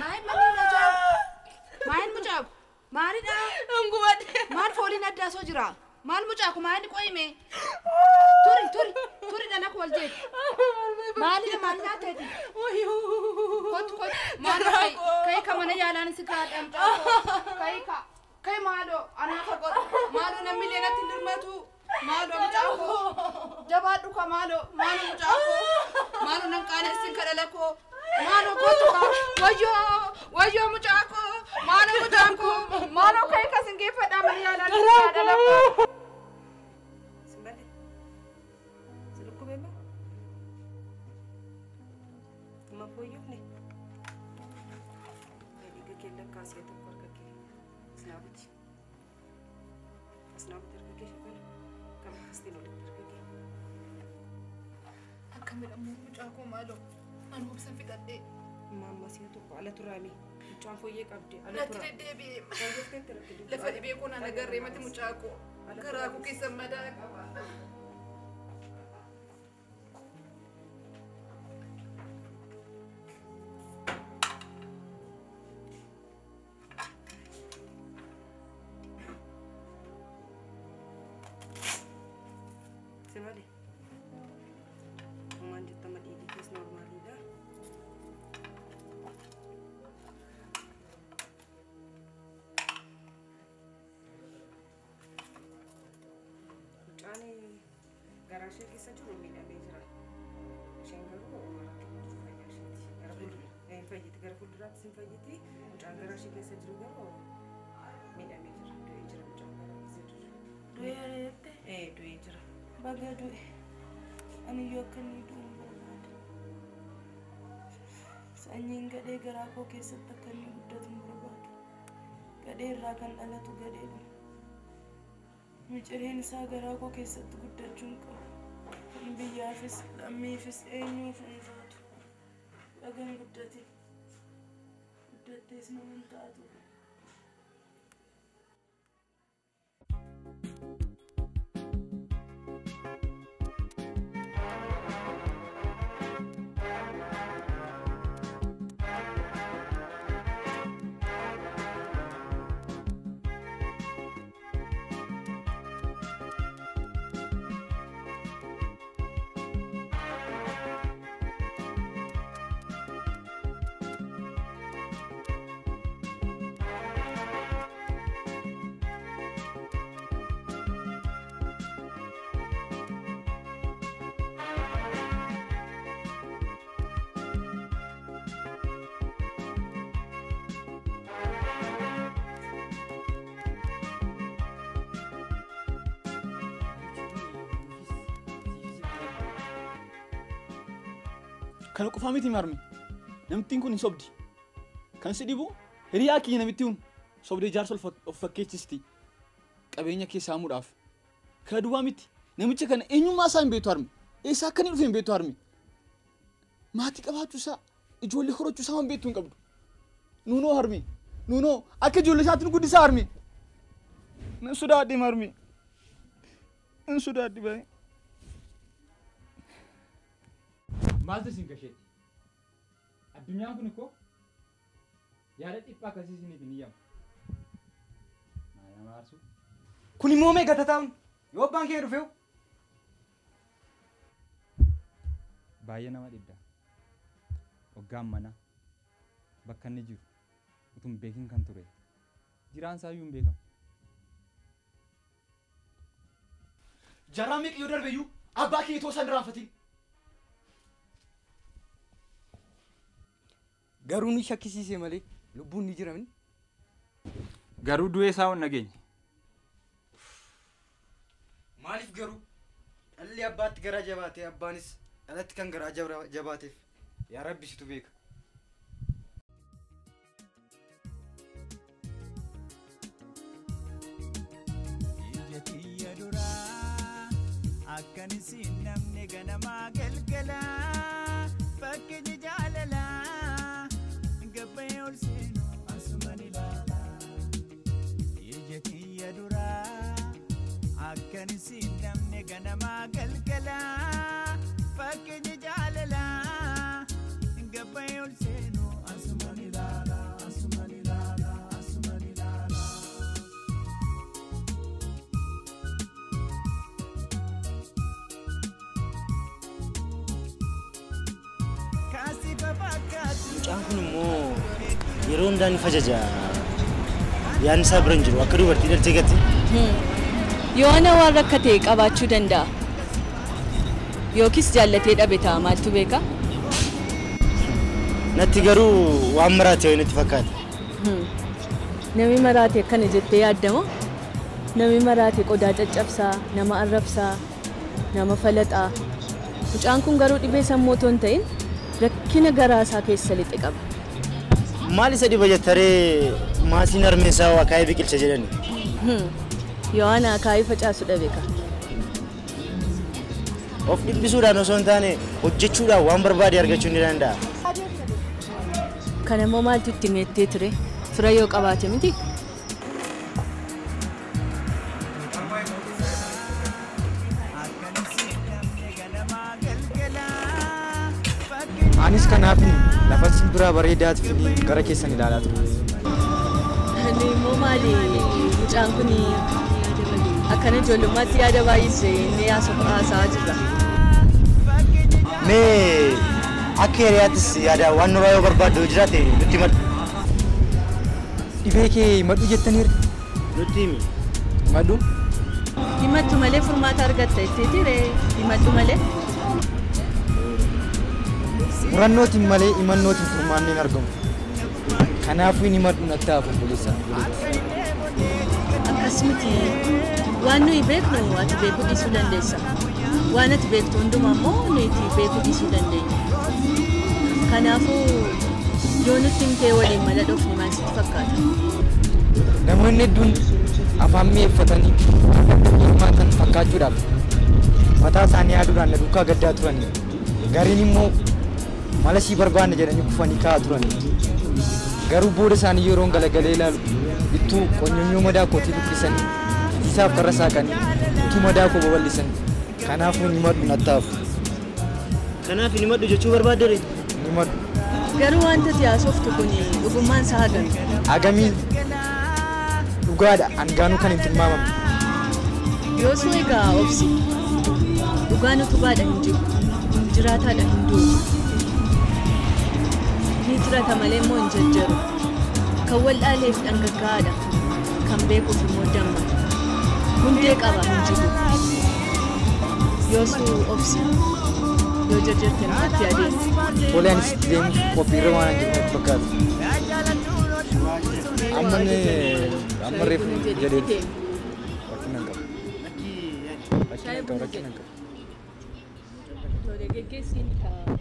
Main mana main mucak. Mari dah. Angguat. Mar folin ada sojira. Mal mucak main kau ini. Turi dan aku waljet. Mali dah mali dah tadi. Kot. Mana kai kamane jalan sekat am cak. Kai malo anak kot. Malo na milena tindur matu. Malo mucak. Jabat duka malo mucak. Malo nang kane sekat alako. Malo kotuka. Wajo mucak. Malo mucak. Malo kai kasingge pada mali jalan sekat alako. Kami dah muncul aku malu, anu bisa fit ade. Mama sih tu kau ala turami, muncul aku ye kabdi. Ala tidak debi. Lepas debi aku nak negara mati muncul aku. Negara aku kisah madak. Sebalik. Memanjat tempat ini kes normal dah. Ani garasi kisah juga mina bejar. Sehingga lu orang tu garasi. Fajit garfudurat sim fajiti. Garasi kisah juga lo. Mina bejar. Dua ejar macam garasi tu. Dua rete. Dua ejar. Bagai dua. Ani yokan itu berada. Sanyi gade garako kisah takkan udah berada. Gade rakan ala tu gade. Michirin sagara ko kisah tu gudda junka. Biya fis lammi fis enyu funzatu. Agan guddati. Guddati isna mantatu. Kan aku fahami timarmi, namtiin kun sobdi. Kan sedibu, hiriyaa kiyya namittiin sobdee jaarsa of fakkeessisti. Qabeenya keessaa muudhaaf. Kana duwwaa miti. Namicha kana eenyummaa isaa hin beektu harmi. Eessaa akka inni dhufe hin beektu harmi. Maatii qabaachuu isaa, ijoollee horachuu isaa hin beektu hin qabdu. Nuunoo harmi. Nuunoo akka ijoollee isaatti nu guddisaa harmi. Nan sodaadhi harmi. Nan sodaadhi baay'ee. Maaltu isin gasheetti? Addunyaan kun ikkoo yaada dhiphaa akkasii isiniif hin iyyamu. Maal nama aarsu? Kun immoo mee gata taa'uun yoo abbaan kee dhufeewu? Baay'ee nama dhibda. Hoggaan mana bakka inni jiru utuu hin beekin kan ture. Jiraan isaayyuu hin beekamu. Jarraa meeqa yoo darbeyyuu abbaa kee itoo isaan irraanfatiin. Garuu ni shakkisiise malee lubbuun ni jira. Garuu du'ee isaa hin nageenye. Maaliif garuu dhalli abbaatti garaa jabaatee abbaanis dhalatti kan garaa jabaateef yaa Rabbi situ beeka. Ijjatiyya duraa akkanisiin namni ganamaa galgalaa fakkeenya jaalalaa. Gabay ol seenu asuman ilaala. Ijjatiyya duraa akkanisiin namni ganamaa galgalaa fakkeenya jaalalaa. Gabay ol seenu kun immoo yeroo hundaan fajaja. Yaan isaa bira hin jiru akka dubartii dhaltee gatte. Yoo ana waan rakkate qabaachuu danda'a. Yookis jaallatee dhabe ta'a maaltu beeka? Natti garuu waan maraate yoo natti fakkaata. Namni maraate akkana jettee yaaddamoo? Namni maraate qodaa caccabsaa, nama arrabsaa, nama falaxaa. Mucaan kun garuu dhibee sammuu otoo hin ta'in rakkina garaasaa keessa lixe qaba. Maal isa dhiba jettaree maasiin harmeessaa akaayii biqilcha jedhani? Yoo ana akaayii facaasu dhabe ka. Of dhibbisuudhaan osoo hin taane hojjechuudhaan waan barbaade argachuu ni danda'a. Kana immoo maaltu itti meettee ture? Fira yoo qabaate miti? Anis kanaaf lafa simbiraa bareedaat fi gara keessan ilaalaa ture. Ani immoo maali mucaan kun akkana ijoollummaatti yaada baay'isee inni haasa'aa jirra. Mee akka hiriyaattis yaada waan nurraa yoo barbaaddu jiraate nutti himadhu. Dhibee kee himadhu jettaniiru. Nutti himi. Himadhu? Himattu malee furmaata argatta ittiitire himadhu malee. Murannootiin malee himannootiin furmaanni hin argamu. Kanaafuu hin himadhu natti hafu buleessa. Akkas miti waan nuyi beeknu ati beekuu dhiisuu dandeessa. Waan ati beektu hundumaa immoo nuti beekuu dhiisuu dandeenya. Kanaafuu yoo nuti himtee waliin mala dhufni maal sitti fakkaata? Namoonni hedduun afaan mi'eeffatanii hirmaatan fakkaachuudhaaf mataa isaanii yaaduudhaan na duukaa gaddaa turani. Gariin immoo mala sii barbaanne jedhanii kufanii kaa'aa turani. Garuu booda isaanii yeroo galagalee ilaalu ittuu qonyonyoo madaa kootii buqqisanii isaaf karra saaqanii ittuu madaa koo babal'isanii. Kanaafuu hin himadhu natti hafu. Kanaaf hin himadhu jechuu barbaadde? Hin himadhu. Garuu wanta siyaasoftu kun dhugummaan isaa hagami? Hagamiin dhugaadha angaanuu kan hin tilmaamamne. Yoo suu egaa obsi dhugaan utubaadha hin jiru jiraataadha hin duubu. Ni jirata malee immoo hin jajjaru. Kan waldhaaleef dhangaggaa'aadha. Kan beekuuf immoo damma. Hundee qaba hin jiru. Yoo suu obsi yoo jajjarte namatti adeemu. Tole anis deemuuf qophiirra waan jiru natti fakkaata. Amma reefu jedhee rakkina hin qabu. Rakkina hin qabu. Tole geggeessiin kaa.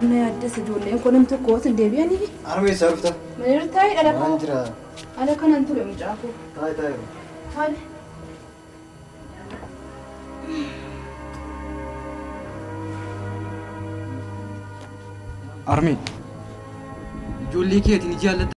ما يدس جولين كونم تقوت الدبياني Armee sarfta. مرتاي على Waan jira. على كان انتو لو مجاكو Taa'e taa'e. هاي Armee. Ijoollee keetiin jaalladha.